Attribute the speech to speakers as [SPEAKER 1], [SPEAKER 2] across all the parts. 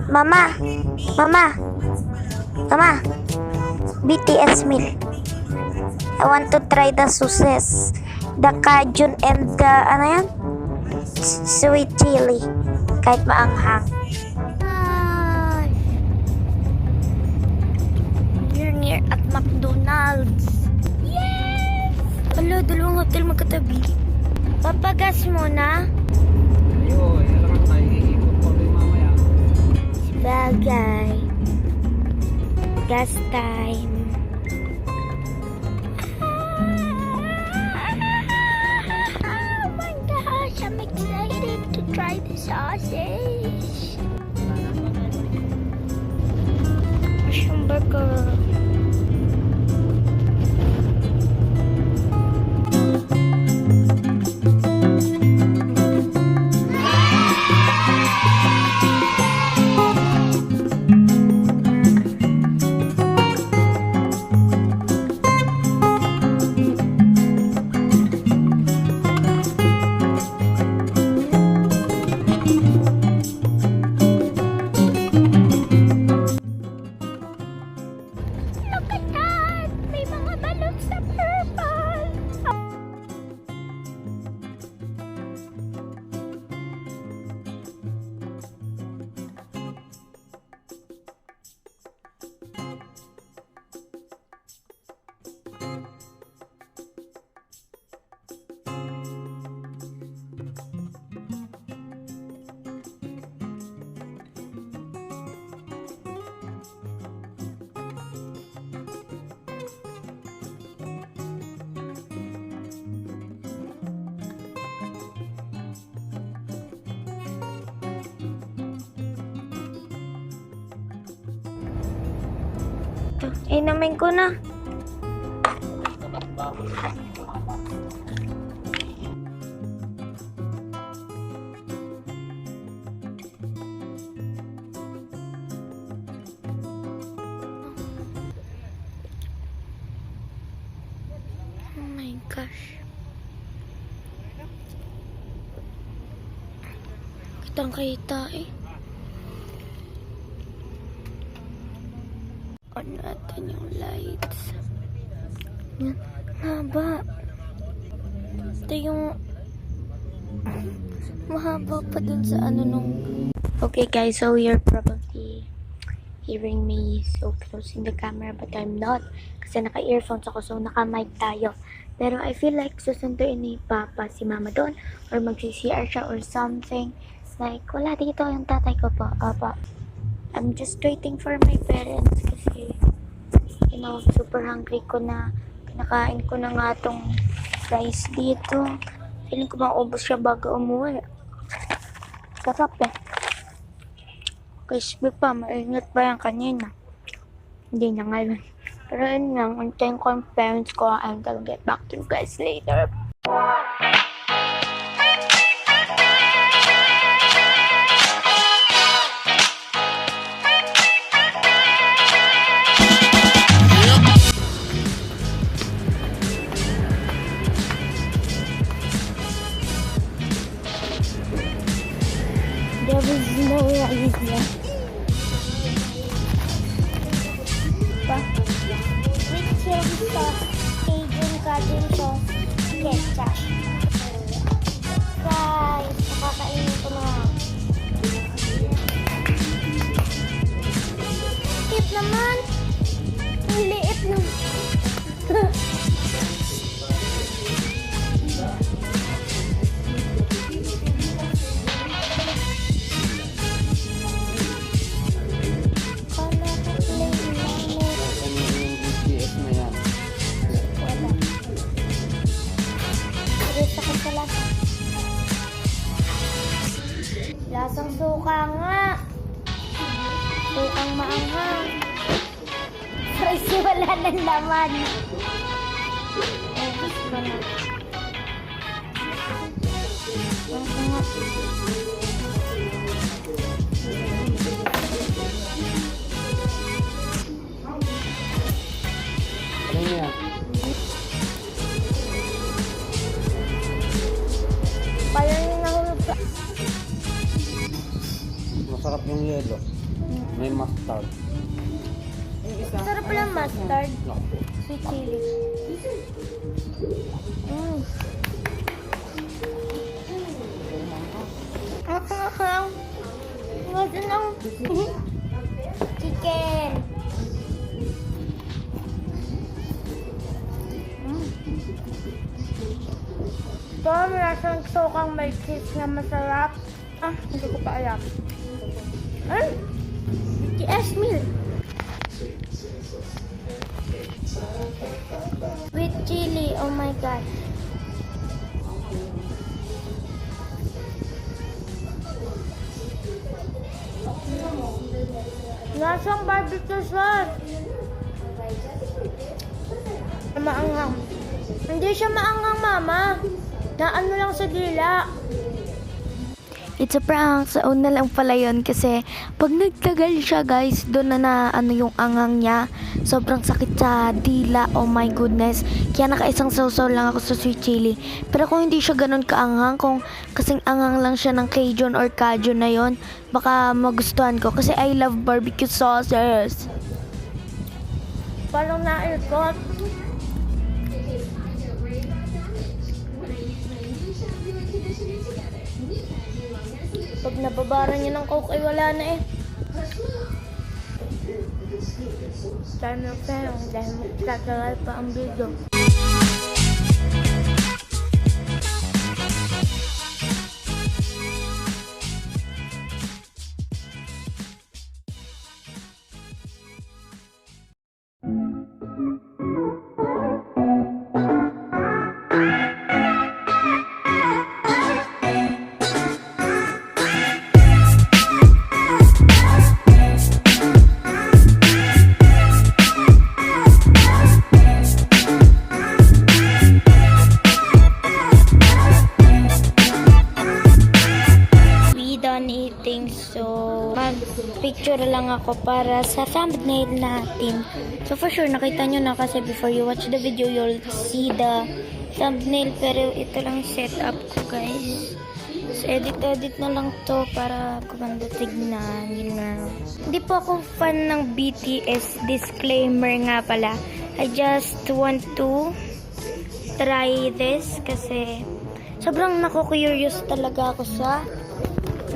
[SPEAKER 1] Mama, mama, mama, BTS meal. I want to try the sauces, the cajun and the, ano yan? Sweet chili. Kahit maanghang. We're near at McDonald's. Yes! Alo, dalawang hotel magkatabi. Papagas muna.
[SPEAKER 2] Ayo, alam tayo iikot ko rin mamaya.
[SPEAKER 1] Bagay. Gas time. Oh my gosh, I'm excited to try the sausage. Mushroom burger. Look at that! May mga balloons na purple! Inumin ko na. Oh my gosh. Kitang-kita eh. On natin yung lights. Yan. Haba. Ito yung mahaba pa dun sa ano nung... Okay guys, so you're probably hearing me so close in the camera but I'm not. Kasi naka-earphones ako so naka-mic tayo. Pero I feel like susunduin ni Papa si Mama doon or mag-CR siya or something. Like, wala dito yung tatay ko po. I'm just waiting for my parents kasi, you know, super hungry ko na. Kinakain ko na nga tong rice dito. Feeling ko maubos siya bago umuwi. Sarap eh. Crispy pa, mainit pa yan kanina. Hindi na ngayon. Pero yun lang, untayin ko yung parents ko and I'll get back to you guys later. There was no rice left. With chili sauce, Cajun cajun sauce, ketchup. Guys, nakakainin ko na. Liit naman. Ang liit naman. Lasang suka nga. Sukang maanghang. Kasi wala ng laman. Ubus ba na? Lasang nga.
[SPEAKER 2] Ano yan?
[SPEAKER 1] Parang yung nahulog sa...
[SPEAKER 2] Masarap yung yelo. May mustard.
[SPEAKER 1] Sarap pala mustard.
[SPEAKER 2] Naku.
[SPEAKER 1] Sweet chili. Gusto ng chicken. Ito, lasang sokang may cheese na masarap. Hindi ko pa alam. BTS meal. With chili, oh my god. Lasang barbecue sauce. Maanghang. Hindi siya maanghang, mama. Na ano lang sa dila. It's a prank. So, na lang pala yun kasi pag nagtagal siya, guys, doon na ano yung angang niya. Sobrang sakit sa dila. Oh my goodness. Kaya nakaisang sausaw lang ako sa sweet chili. Pero kung hindi siya ganun kaanghang, kung kasing anghang lang siya ng Cajun or Cajun na yon, baka magustuhan ko. Kasi I love barbecue sauces. Parang naikot. Pag nababara niya ng coke ay wala na eh. Dahil mo pero dahil magtatagal pa ang video. Eating, so mag-picture lang ako para sa thumbnail natin. So for sure nakita nyo na kasi before you watch the video you'll see the thumbnail, pero ito lang setup ko, guys. So edit na lang to para kumanda tignan, yun nga. Hindi po ako fan ng BTS, disclaimer nga pala. I just want to try this kasi sobrang naku-curious talaga ako sa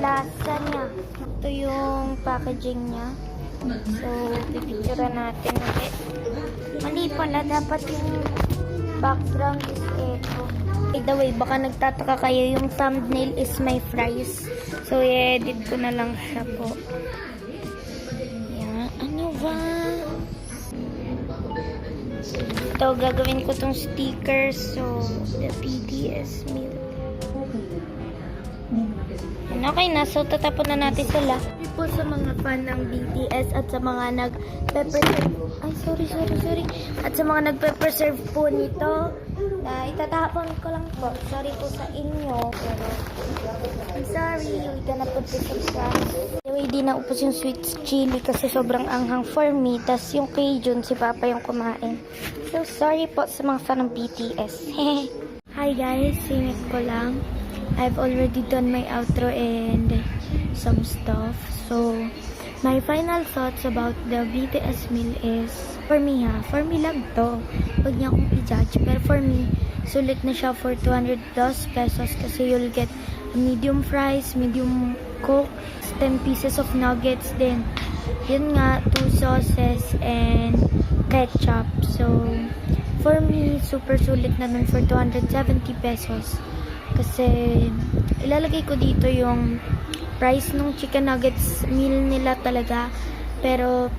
[SPEAKER 1] lasa niya. Ito yung packaging niya. So, pipicturean natin ulit. Mali pala, dapat yung background is ito. By the way, baka nagtataka kayo, yung thumbnail is my fries. So, i-edit ko na lang siya po. Yan. Ano ba? Ito, gagawin ko tong sticker. So, the BTS meal. Okay na, so tatapon na natin sila. Po sa mga fan ng BTS at sa mga nag-preserve, at sa mga nagpe-preserve po nito, na itatapon ko lang po. Sorry po sa inyo, pero I'm sorry, we gonna put this on trash. Anyway, di na upos yung sweet chili kasi sobrang anghang for me, tas yung Cajun, si Papa yung kumain. So sorry po sa mga fan ng BTS. Hi guys, singit ko lang. I've already done my outro and some stuff. So, my final thoughts about the BTS meal is, for me lang to. Huwag niya akong i-judge. Pero for me, sulit na siya for 200 plus pesos kasi you'll get medium fries, medium coke, 10 pieces of nuggets din. Yun nga, 2 sauces and ketchup. So, for me, super sulit na nun for 270 pesos. Kasi ilalagay ko dito yung price ng chicken nuggets meal nila talaga. Pero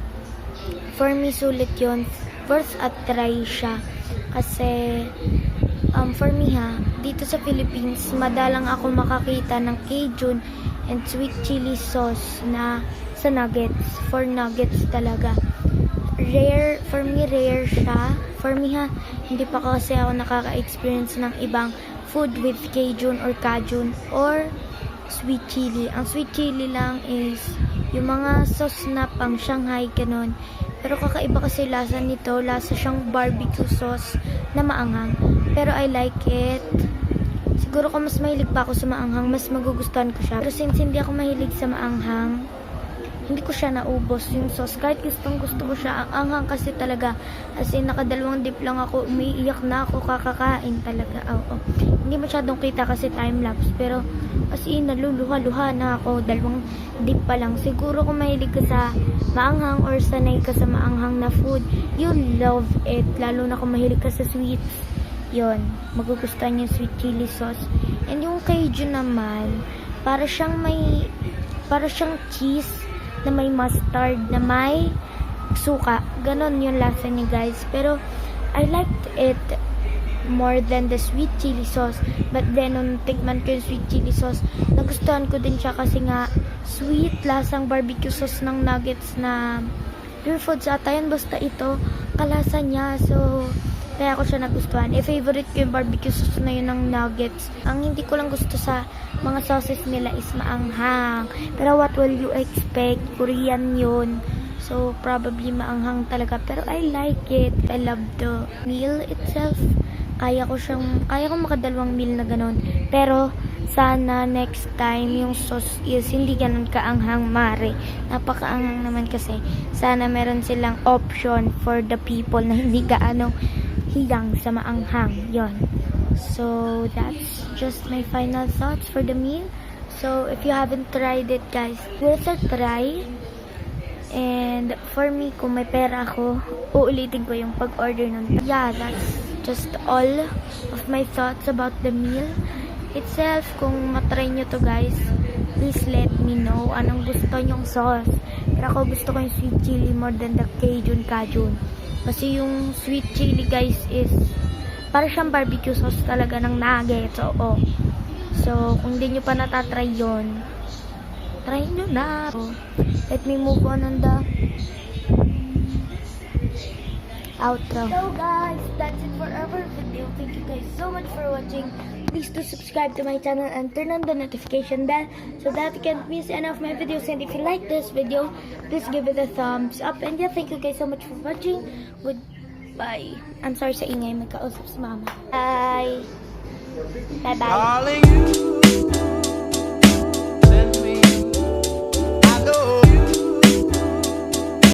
[SPEAKER 1] for me sulit yun. Worth a try siya. Kasi for me dito sa Philippines, madalang ako makakita ng Cajun and sweet chili sauce na sa nuggets. For nuggets talaga. Rare, for me rare siya. For me hindi pa kasi ako nakaka-experience ng ibang food with Cajun or Cajun or sweet chili. Ang sweet chili lang is yung mga sauce na pang Shanghai, ganun. Pero kakaiba kasi lasa nito. Lasa siyang barbecue sauce na maanghang. Pero I like it. Siguro kung mas mahilig pa ako sa maanghang, mas magugustuhan ko siya. Pero since hindi ako mahilig sa maanghang, hindi ko siya naubos yung sauce. Kahit gustong gusto ko siya. Ang anghang kasi talaga. As in, nakadalawang dip lang ako. Umiiyak na ako kakakain talaga. Oo. Hindi masyadong kita kasi time-lapse. Pero, as in, naluluha-luha na ako. Dalawang dip pa lang. Siguro kung mahilig ka sa maanghang or sanay ka sa maanghang na food, you'll love it. Lalo na kung mahilig ka sa sweets. Yun. Magugustuhan yung sweet chili sauce. And yung Cajun naman, para siyang cheese na may mustard, na may suka. Ganon yung lasa niya, guys. Pero, I liked it more than the sweet chili sauce. But then, nung tikman ko yung sweet chili sauce, nagustuhan ko din siya kasi nga, sweet, lasang barbecue sauce ng nuggets na Pure Foods ata yun. Basta ito, kalasa niya. So, kaya ko siya nagustuhan. Favorite ko yung barbecue sauce na yun ng nuggets. Ang hindi ko lang gusto sa mga sauces nila is maanghang. Pero what will you expect? Korean yun. So, probably maanghang talaga. Pero I like it. I love the meal itself. Kaya ko makadalawang meal na ganun. Pero, sana next time yung sauce is hindi ganun kaanghang, mare. Napakaanghang naman kasi. Sana meron silang option for the people na hindi gaanong higang sa maanghang. Yon. So, that's just my final thoughts for the meal. So, if you haven't tried it, guys, worth a try. And, for me, kung may pera ako, uulitin ko yung pag-order nun. Yeah, that's just all of my thoughts about the meal itself. Kung matry nyo to, guys, please let me know anong gusto nyong sauce. Pero ako gusto ko yung sweet chili more than the Cajun. Kasi yung sweet chili, guys, is para siyang barbecue sauce talaga ng nuggets. Oo. So, kung hindi nyo pa natatry yun, try nyo na. So, let me move on the outro. So, guys, that's it for our video. Thank you guys so much for watching. Please do subscribe to my channel and turn on the notification bell so that you can't miss any of my videos. And if you like this video, please give it a thumbs up. And yeah, thank you guys so much for watching. Goodbye. I'm sorry sa ingay, may kausap si mama. Bye. Bye-bye.